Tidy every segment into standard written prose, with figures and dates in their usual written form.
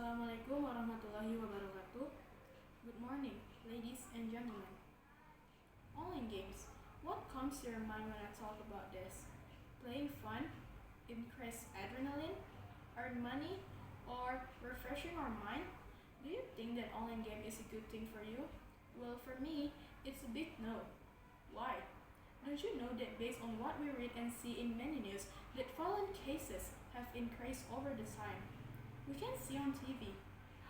Assalamualaikum warahmatullahi wabarakatuh. Good morning, ladies and gentlemen. Online games. What comes to your mind when I talk about this? Playing fun, increase adrenaline, earn money, or refreshing our mind? Do you think that online game is a good thing for you? Well, for me, it's a big no. Why? Don't you know that based on what we read and see in many news, that violent cases have increased over the time? We can see on TV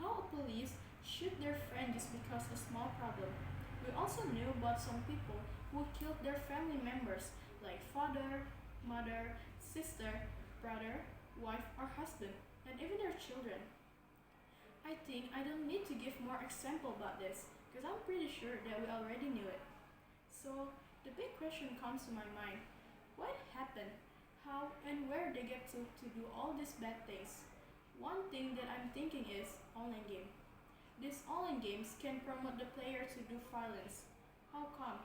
how a police shoot their friend just because of a small problem. We also knew about some people who killed their family members like father, mother, sister, brother, wife or husband, and even their children. I think I don't need to give more example about this because I'm pretty sure that we already knew it. So the big question comes to my mind. What happened? How and where they get to do all these bad things? One thing that I'm thinking is online game. These online games can promote the player to do violence. How come?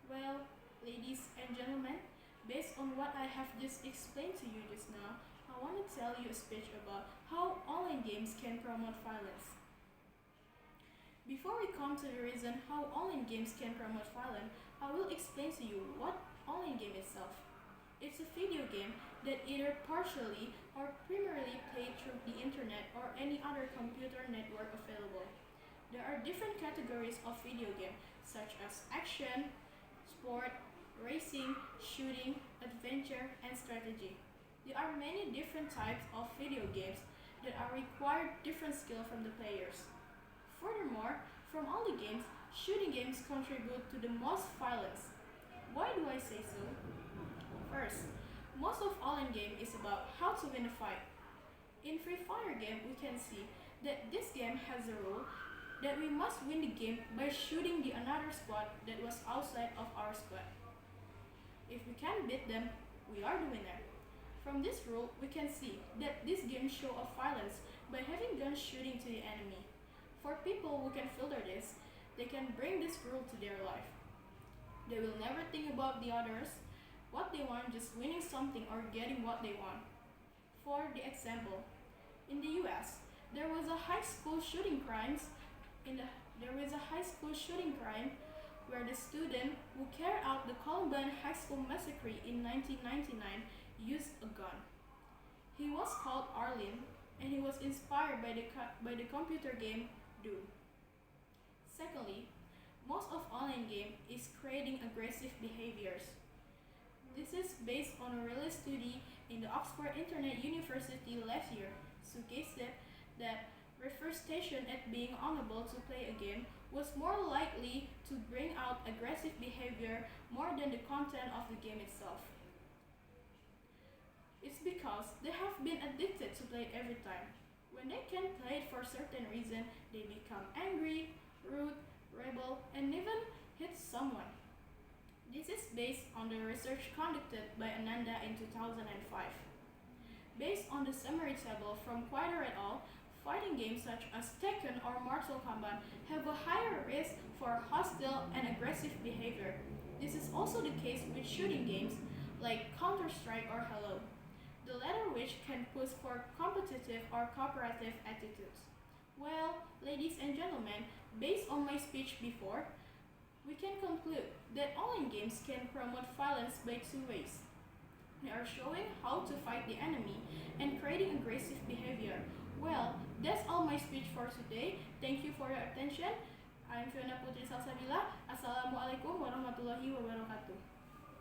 Well, ladies and gentlemen, based on what I have just explained to you just now, I want to tell you a speech about how online games can promote violence. Before we come to the reason how online games can promote violence, I will explain to you what online game itself. It's a video game that either partially or primarily played through the internet or any other computer network available. There are different categories of video game such as action, sport, racing, shooting, adventure, and strategy. There are many different types of video games that are required different skill from the players. Furthermore, from all the games, shooting games contribute to the most violence. Why do I say so? First, most of online game is about how to win a fight. In Free Fire game, we can see that this game has a rule that we must win the game by shooting the another squad that was outside of our squad. If we can beat them, we are the winner. From this rule, we can see that this game show of violence by having guns shooting to the enemy. For people who can filter this, they can bring this rule to their life. They will never think about the others, what they want, just winning something or getting what they want. For the example, in the US, there was a high school shooting crime where the student who carried out the Columbine High School massacre in 1999 used a gun. He was called Arlen, and he was inspired by the computer game Doom. Secondly, most of online game is creating aggressive behaviors. This is based on a release study in the Oxford Internet University last year, suggested that reforestation at being unable to play a game was more likely to bring out aggressive behavior more than the content of the game itself. It's because they have been addicted to play every time. When they can't play it for a certain reason, they become angry, rude, rebel, and even hit someone. This is based on the research conducted by Ananda in 2005. Based on the summary table from Quider et al., fighting games such as Tekken or Mortal Kombat have a higher risk for hostile and aggressive behavior. This is also the case with shooting games like Counter-Strike or Halo, the latter which can push for competitive or cooperative attitudes. Well, ladies and gentlemen, based on my speech before, we can conclude that online games can promote violence by two ways. They are showing how to fight the enemy and creating aggressive behavior. Well, that's all my speech for today. Thank you for your attention. I'm Fiona Putri Salsabila. Assalamualaikum.